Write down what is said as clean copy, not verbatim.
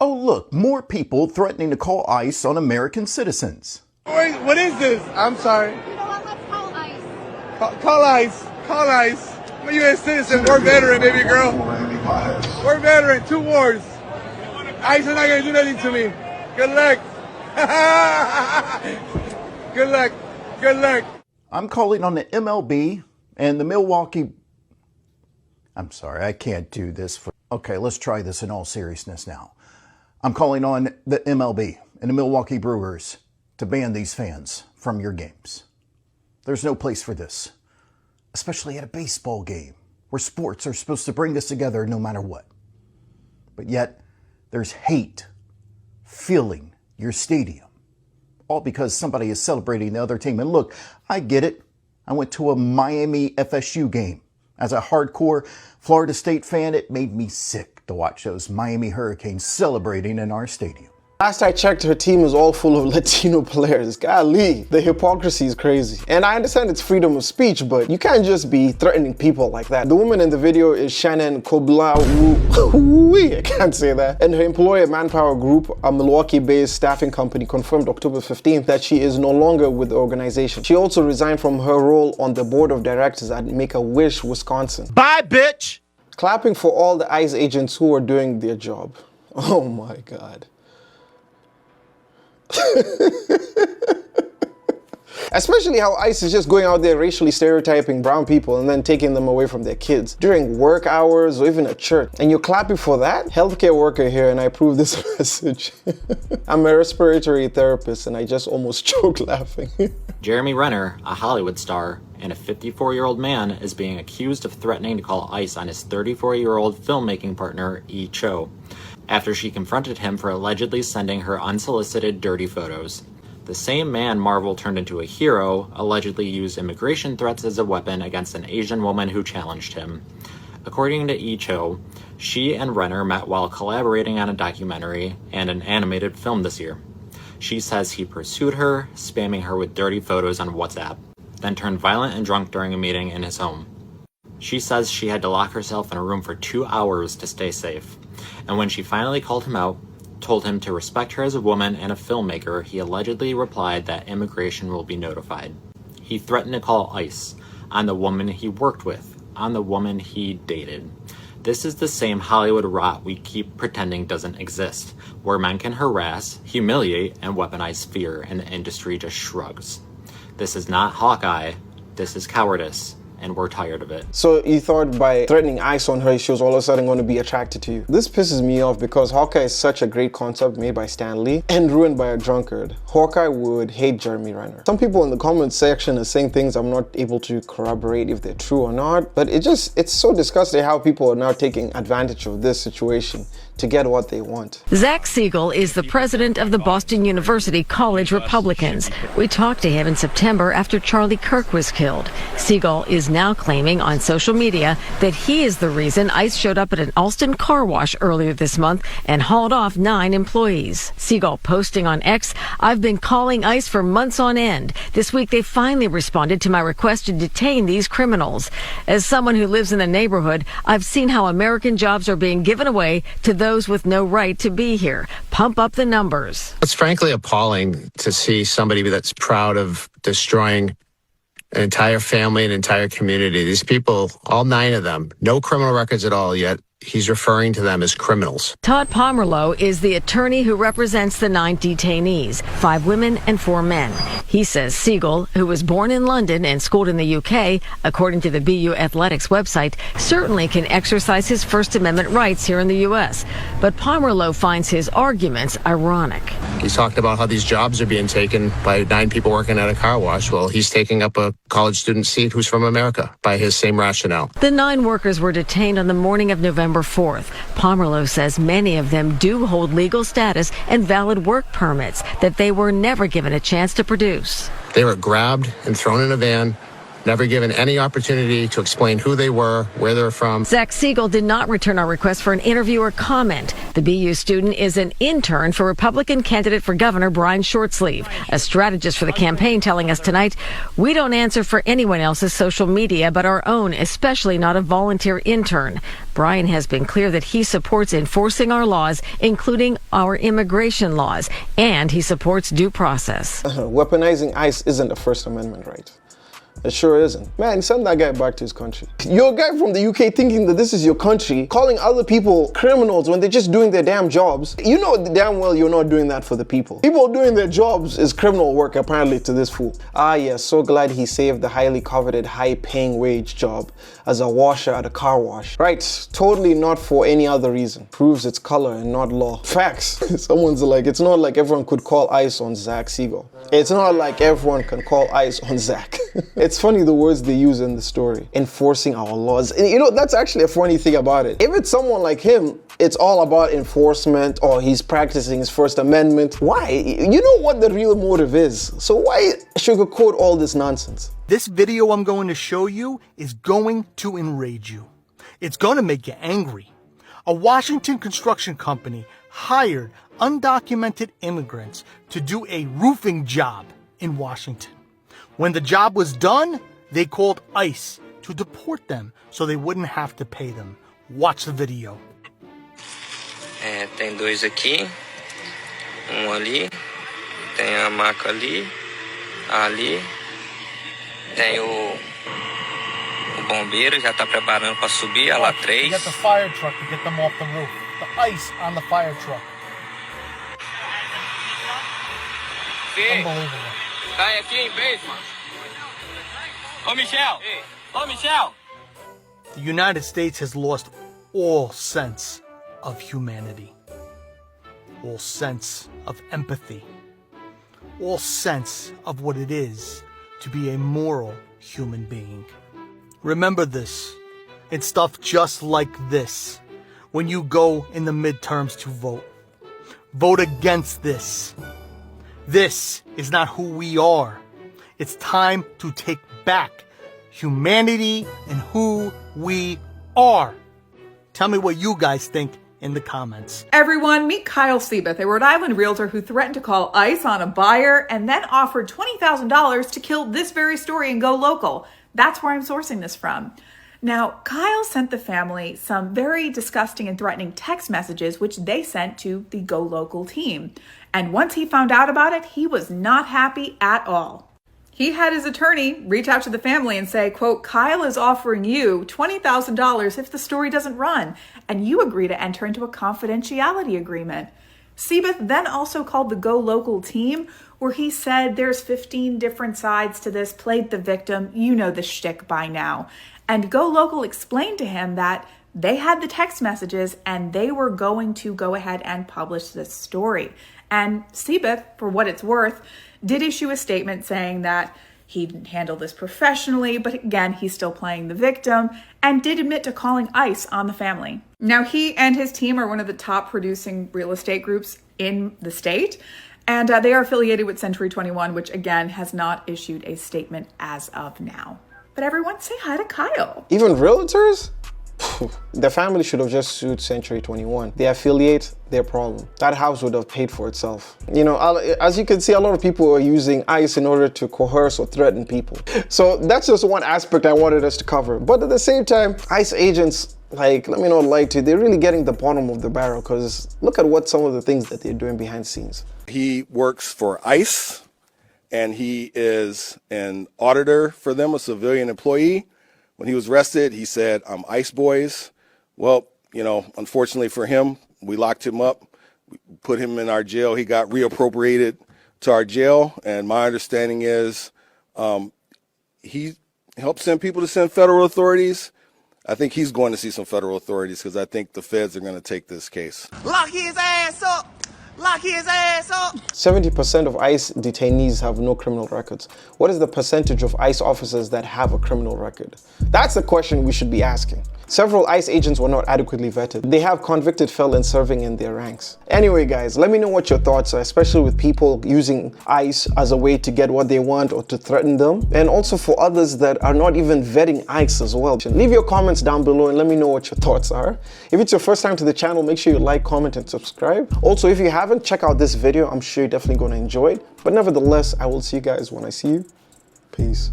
Oh look, more people threatening to call ICE on American citizens. Wait, what is this? I'm sorry. You know what? Let's call ICE. Call ICE. Call ICE. I'm a U.S. citizen. We're veteran, baby girl. We're veteran. 2 wars. ICE is not going to do nothing to me. Good luck. Good luck. Good luck. I'm calling on the MLB and the Milwaukee... I'm sorry, I can't do this. Okay, let's try this in all seriousness now. I'm calling on the MLB and the Milwaukee Brewers to ban these fans from your games. There's no place for this, especially at a baseball game where sports are supposed to bring us together no matter what. But yet, there's hate filling your stadium, all because somebody is celebrating the other team. And look, I get it. I went to a Miami FSU game. As a hardcore Florida State fan, it made me sick to watch those Miami Hurricanes celebrating in our stadium. Last I checked, her team is all full of Latino players. Golly, the hypocrisy is crazy. And I understand it's freedom of speech, but you can't just be threatening people like that. The woman in the video is Shannon Koblau, I can't say that. And her employer, Manpower Group, a Milwaukee-based staffing company, confirmed October 15th that she is no longer with the organization. She also resigned from her role on the board of directors at Make-A-Wish, Wisconsin. Bye, bitch! Clapping for all the ICE agents who are doing their job. Oh my God. Especially how ICE is just going out there racially stereotyping brown people and then taking them away from their kids during work hours or even at church. And you're clapping for that? Healthcare worker here, and I approve this message. I'm a respiratory therapist and I just almost choked laughing. Jeremy Renner, a Hollywood star, and a 54-year-old man is being accused of threatening to call ICE on his 34-year-old filmmaking partner, E. Cho, after she confronted him for allegedly sending her unsolicited dirty photos. The same man Marvel turned into a hero allegedly used immigration threats as a weapon against an Asian woman who challenged him. According to E. Cho, she and Renner met while collaborating on a documentary and an animated film this year. She says he pursued her, spamming her with dirty photos on WhatsApp, then turned violent and drunk during a meeting in his home. She says she had to lock herself in a room for 2 hours to stay safe. And when she finally called him out, told him to respect her as a woman and a filmmaker, he allegedly replied that immigration will be notified. He threatened to call ICE on the woman he worked with, on the woman he dated. This is the same Hollywood rot we keep pretending doesn't exist, where men can harass, humiliate, and weaponize fear, and the industry just shrugs. This is not Hawkeye, this is cowardice. And we're tired of it. So you thought by threatening ICE on her, she was all of a sudden going to be attracted to you. This pisses me off because Hawkeye is such a great concept made by Stan Lee and ruined by a drunkard. Hawkeye would hate Jeremy Renner. Some people in the comment section are saying things I'm not able to corroborate if they're true or not, but it's so disgusting how people are now taking advantage of this situation to get what they want. Zach Siegel is the president of the Boston University College Republicans. We talked to him in September after Charlie Kirk was killed. Siegel is now claiming on social media that he is the reason ICE showed up at an Alston car wash earlier this month and hauled off 9 employees. Siegel posting on X, "I've been calling ICE for months on end. This week they finally responded to my request to detain these criminals. As someone who lives in the neighborhood, I've seen how American jobs are being given away to those with no right to be here. Pump up the numbers." It's frankly appalling to see somebody that's proud of destroying an entire family, an entire community. These people, all 9 of them, no criminal records at all, yet he's referring to them as criminals. Todd Pomerleau is the attorney who represents the 9 detainees, 5 women and 4 men. He says Siegel, who was born in London and schooled in the UK, according to the BU Athletics website, certainly can exercise his First Amendment rights here in the U.S. But Pomerleau finds his arguments ironic. He's talked about how these jobs are being taken by 9 people working at a car wash. Well, he's taking up a college student seat who's from America by his same rationale. The 9 workers were detained on the morning of November 4th. Pomerleau says many of them do hold legal status and valid work permits that they were never given a chance to produce. They were grabbed and thrown in a van never given any opportunity to explain who they were, where they're from. Zach Siegel did not return our request for an interview or comment. The BU student is an intern for Republican candidate for governor Brian Shortsleeve, a strategist for the campaign, telling us tonight, "We don't answer for anyone else's social media but our own, especially not a volunteer intern." Brian has been clear that he supports enforcing our laws, including our immigration laws, and he supports due process. Weaponizing ICE isn't a First Amendment right. It sure isn't. Man, send that guy back to his country. You're a guy from the UK thinking that this is your country, calling other people criminals when they're just doing their damn jobs. You know damn well you're not doing that for the people. People doing their jobs is criminal work, apparently, to this fool. Ah, yes, so glad he saved the highly coveted, high-paying wage job as a washer at a car wash. Right, totally not for any other reason. Proves it's color and not law. Facts. Someone's like, it's not like everyone could call ICE on Zach Siegel. It's not like everyone can call ICE on Zach. It's funny the words they use in the story. Enforcing our laws. And you know, that's actually a funny thing about it. If it's someone like him, it's all about enforcement or he's practicing his First Amendment. Why? You know what the real motive is. So why sugarcoat all this nonsense? This video I'm going to show you is going to enrage you. It's going to make you angry. A Washington construction company hired undocumented immigrants to do a roofing job in Washington. When the job was done, they called ICE to deport them so they wouldn't have to pay them. Watch the video. Tem dois aqui, ali, tem a maca ali, tem o bombeiro já tá preparando para subir a lá 3. Get the fire truck to get them off the roof. The ice on the fire truck. Unbelievable. Cai aqui em vez, mano. Ô Michel! Ô Michel! The United States has lost all sense of humanity, all sense of empathy, all sense of what it is to be a moral human being. Remember this, it's stuff just like this when you go in the midterms to vote. Vote against this. This is not who we are. It's time to take back humanity and who we are. Tell me what you guys think in the comments. Everyone, meet Kyle Seabuth, a Rhode Island realtor who threatened to call ICE on a buyer and then offered $20,000 to kill this very story and go local. That's where I'm sourcing this from. Now, Kyle sent the family some very disgusting and threatening text messages, which they sent to the Go Local team. And once he found out about it, he was not happy at all. He had his attorney reach out to the family and say, quote, Kyle is offering you $20,000 if the story doesn't run, and you agree to enter into a confidentiality agreement. Seabuth then also called the Go Local team, where he said there's 15 different sides to this, played the victim, you know the shtick by now. And Go Local explained to him that they had the text messages and they were going to go ahead and publish this story. And Seabuth, for what it's worth, did issue a statement saying that he didn't handle this professionally, but again, he's still playing the victim, and did admit to calling ICE on the family. Now, he and his team are one of the top producing real estate groups in the state, and they are affiliated with Century 21, which again has not issued a statement as of now. But everyone say hi to Kyle. Even realtors? The family should have just sued Century 21. They affiliate, their problem. That house would have paid for itself. You know, as you can see, a lot of people are using ICE in order to coerce or threaten people. So that's just one aspect I wanted us to cover. But at the same time, ICE agents, like, let me not lie to you, they're really getting the bottom of the barrel, because look at what some of the things that they're doing behind the scenes. He works for ICE, and he is an auditor for them, a civilian employee. When he was arrested, he said, I'm ICE boys. Well, you know, unfortunately for him, we locked him up, we put him in our jail. He got reappropriated to our jail. And my understanding is he helped send people to send federal authorities. I think he's going to see some federal authorities because I think the feds are going to take this case. Lock his ass up! Lock his ass up! 70% of ICE detainees have no criminal records. What is the percentage of ICE officers that have a criminal record? That's the question we should be asking. Several ICE agents were not adequately vetted. They have convicted felons serving in their ranks. Anyway guys, let me know what your thoughts are, especially with people using ICE as a way to get what they want or to threaten them, and also for others that are not even vetting ICE as well. Leave your comments down below and let me know what your thoughts are. If it's your first time to the channel, make sure you like, comment, and subscribe. Also, if you haven't, check out this video. I'm sure you're definitely going to enjoy it. But nevertheless, I will see you guys when I see you. Peace.